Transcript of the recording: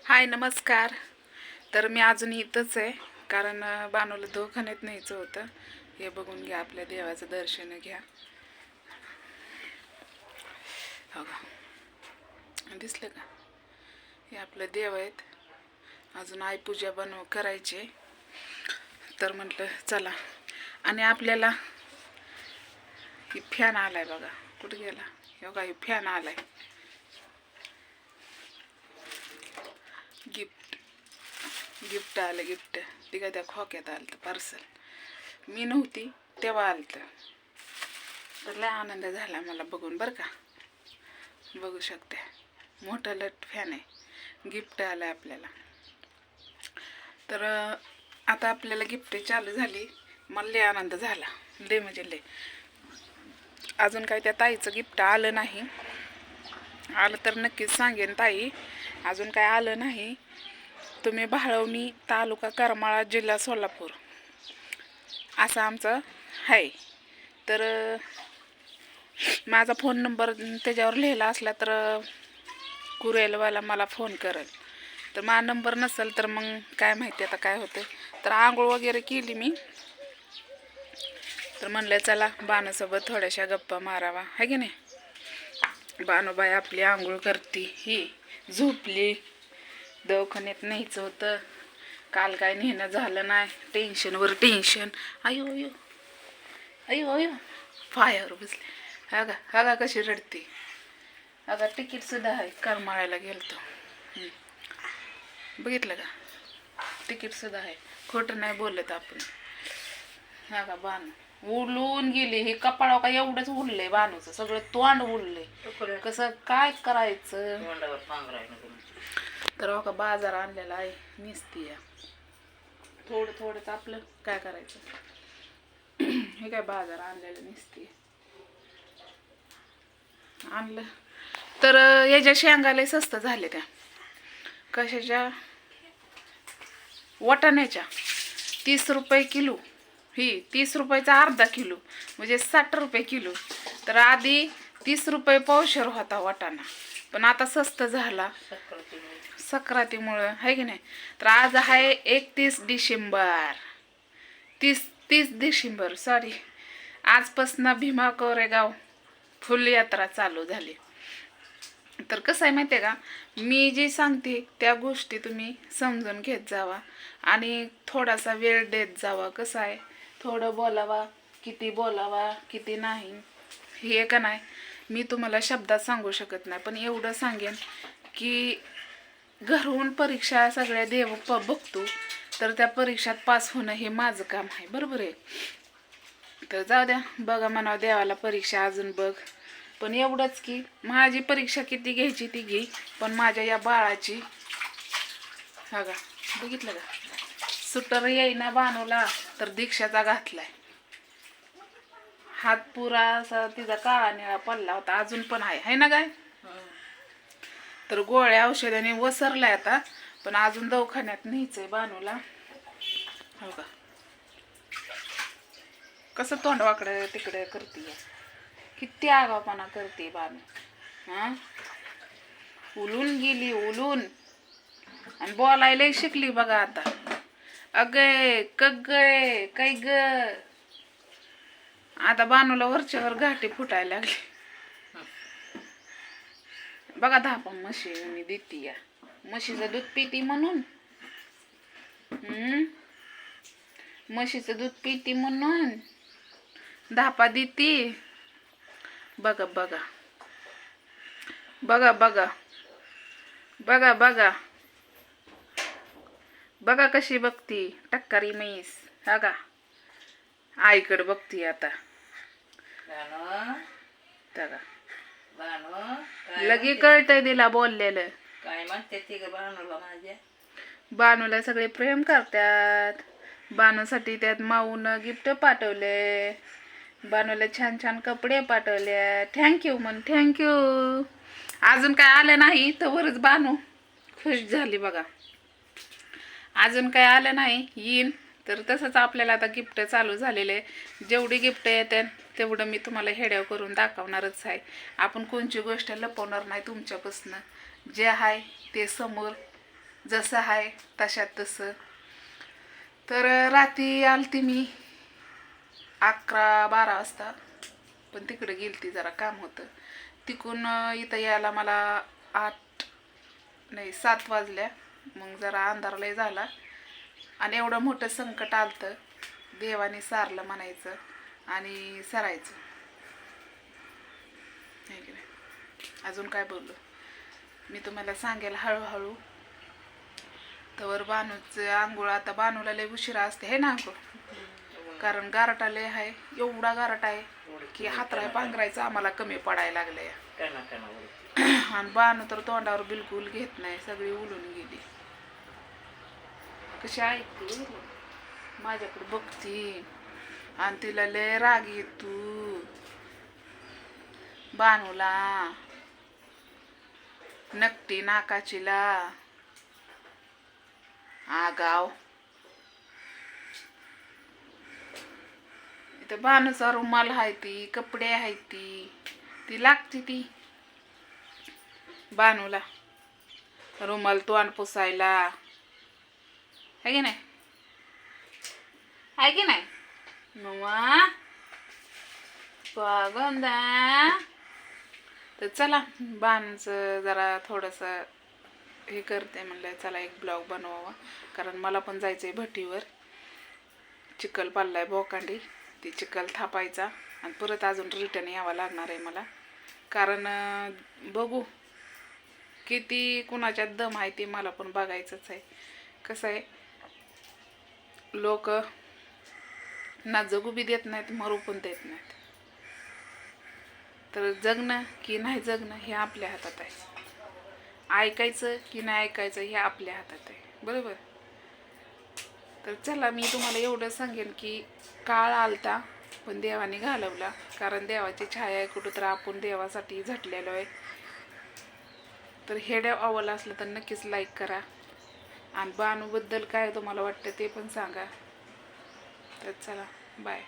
हाय नमस्कार. तर मी अजून इथंच आहे कारण बानूला दवाखान्यात न्यायचं होतं. हे बघून घ्या, आपल्या देवाचं दर्शन घ्या. हो का, दिसलं का? हे आपलं देव आहेत. अजून आई पूजा करायची. तर म्हटलं चला. आणि आपल्याला ही फॅन आलाय बघा. कुठं गेला? हे बघा, ही फॅन आलाय. गिफ्ट आलं. गिफ्ट ती काय त्या खोक्यात आलं तर पार्सल. मी नव्हती तेव्हा आलं तर लय आनंद झाला मला बघून बरं का. बघू शकते, मोठा लट फॅन आहे. गिफ्ट आलं आपल्याला. तर आता आपल्याला गिफ्ट चालू झाली. मला लय आनंद झाला, लय म्हणजे लय. अजून काय त्या ताईचं गिफ्ट आलं नाही. आलं तर नक्कीच सांगेन ताई. अजून काय आलं नाही. तुम्ही भाळवणी, तालुका करमाळा, जिल्हा सोलापूर असं आमचं आहे. तर माझा फोन नंबर त्याच्यावर लिहिला असला तर कुरिअरवाला मला फोन करेल. तर माझा नंबर नसेल तर मग काय माहिती आता काय होतं. तर आंघोळ वगैरे केली मी. तर म्हणलं चला बानूसोबत थोड्याशा गप्पा मारावा, है की नाही. बानूबाई आपली आंघोळ करते, ही झोपली. दवाखान्यात न्यायचं होतं, काल काय नेणं झालं नाही. टेन्शनवर टेन्शन. अयो अयो अयो अयो पायावर बसले. हा का कशी रडते. आता तिकीट सुद्धा आहे. करमाळ्याला गेलतो. बघितलं का, तिकीट सुद्धा आहे. खोटं नाही बोलत आपण. हा का बानू उडलून गेली. हे कपाळा का एवढंच उडलंय बानूचं, सगळं तोंड उडलंय. कसं काय करायचं. तर हो का बाजार आणलेला आहे. निसती थोडं थोडंच आपलं काय करायचं. हे काय बाजार आणलेलं निसती आणलं. तर याच्या शेंगाला स्वस्त झाले. त्या कशाच्या, वाटाण्याच्या 30 रुपये किलो. ही 30 रुपयाचा अर्धा किलो म्हणजे 60 रुपये किलो. तर आधी 30 रुपये पावशेर होता वाटाणा, पण आता स्वस्त झाला सक्रातीमुळं, आहे की नाही. तर आज आहे 31 डिसेंबर. 30 डिसेंबर सॉरी. आजपासून भीमा कोरेगाव फुल यात्रा चालू झाली. तर कसं आहे माहिती आहे का, मी जे सांगते त्या गोष्टी तुम्ही समजून घेत जावा आणि थोडासा वेळ देत जावा. कसं आहे, थोडं बोलावा, किती बोलावा किती नाही हे का नाही मी तुम्हाला शब्दात सांगू शकत नाही. पण एवढं सांगेन की घरून परीक्षा सगळ्या देव बघतो, तर त्या परीक्षात पास होणं हे माझं काम आहे. बरोबर आहे. तर जाऊ द्या, बघा म्हणावं देवाला परीक्षा अजून बघ. पण एवढंच की माझी परीक्षा किती घ्यायची ती घे, पण माझ्या या बाळाची हा का बघितलं का, सुटर येईना बानूला तर दीक्षाचा घातलाय. हात पुरा असा तिचा काळा निळा पडला होता, अजून पण आहे ना काय. तर गोळ्या औषधाने वसरलाय आता, पण अजून दवाखान्यात न्यायचंय बानूला. हो का, कसं तोंड वाकडं तिकडे करते. किती आगावपणा करते बानू. उलून गेली उलून. आणि बोलायला शिकली बघा आता. अगय कगय काय ग. आता बानूला वरच्यावर घाटी फुटायला लागली बघा. धापा म्हशी देती या, म्हशीचं दूध पिती म्हणून. म्हशीचं दूध पिती म्हणून धापा देती. बघा बघा बघा बघा बघा बघा बघा कशी बघती टक्कारी म्हैस. हा का आईकडे बघती आता. लगे कळतंय तिला बोललेलं. काय म्हणते ती ग बानूला माझ्या. बानूला सगळे प्रेम करतात. बानूसाठी त्यात माऊनं गिफ्ट पाठवले. बानूला छान छान कपडे पाठवले. थँक्यू म्हण, थँक्यू. अजून काय आलं नाही तवरच बानू खुश झाली बघा. अजून काय आलं नाही, येईन. तर तसंच आपल्याला आता गिफ्ट चालू झालेले. जेवढी गिफ्ट येते तेवढं मी तुम्हाला हेड्याव करून दाखवणारच आहे. आपण कोणची गोष्ट लपवणार नाही तुमच्यापासून. जे आहे ते समोर जसं आहे तशात तसं. तर रात्री आलती मी 11-12 वाजता, पण तिकडे गेलती जरा काम होतं. तिकून इथं यायला मला 7 वाजल्या. मग जरा अंधार लय झाला आणि एवढं मोठं संकट आलतं, देवाने सारलं म्हणायचं आणि सरायचं नाही की नाही. अजून काय बोललो मी तुम्हाला सांगेल हळूहळू. तर बानूचं आंघोळ, आता बानूला लय उशिरा असते हे ना आंघोळ, कारण गारटा लय आहे. एवढा गारटा आहे की हातराय पांघरायचं आम्हाला कमी पडायला लागलंय. आणि बानू तर तोंडावर बिलकुल घेत नाही, सगळी उलून गेली. कशी ऐकते माझ्याकडे बघती आणि तिला लय राग येतो बानूला, नकटी नाकाचीला आगाव. इथं बानूचा रुमाल आहे, ती कपडे आहे, ती लागती ती बानूला रुमाल तोंड पुसायला, है की नाही, है की नाही मम्मा पागंदा. तर चला बानूचं जरा थोडंसं हे करते म्हणलं, चला एक ब्लॉग बनवावा, कारण मला पण जायचंय भट्टीवर. चिखल पाल्लाय बोकांडी, ती चिखल थापायचा आणि परत अजून रिटर्न यावं लागणार आहे मला. कारण बघू किती कुणाच्यात दम आहे ते मला पण बघायचंच आहे. कसं आहे, लोक ना जगू बी देत नाहीत, मरू पण देत नाहीत. तर जगणं की नाही जगणं हे आपल्या हातात आहे. ऐकायचं की नाही ऐकायचं हे आपल्या हातात आहे, बरोबर. तर चला मी तुम्हाला एवढं सांगेन की काळ आलता पण देवाने घालवला, कारण देवाची छाया आहे कुठं, तर आपण देवासाठी झटलेलो आहे. तर हेड्या आवडला असलं तर नक्कीच लाईक करा आणि बानूबद्दल काय तुम्हाला वाटतं ते पण सांगा. तर चला बाय.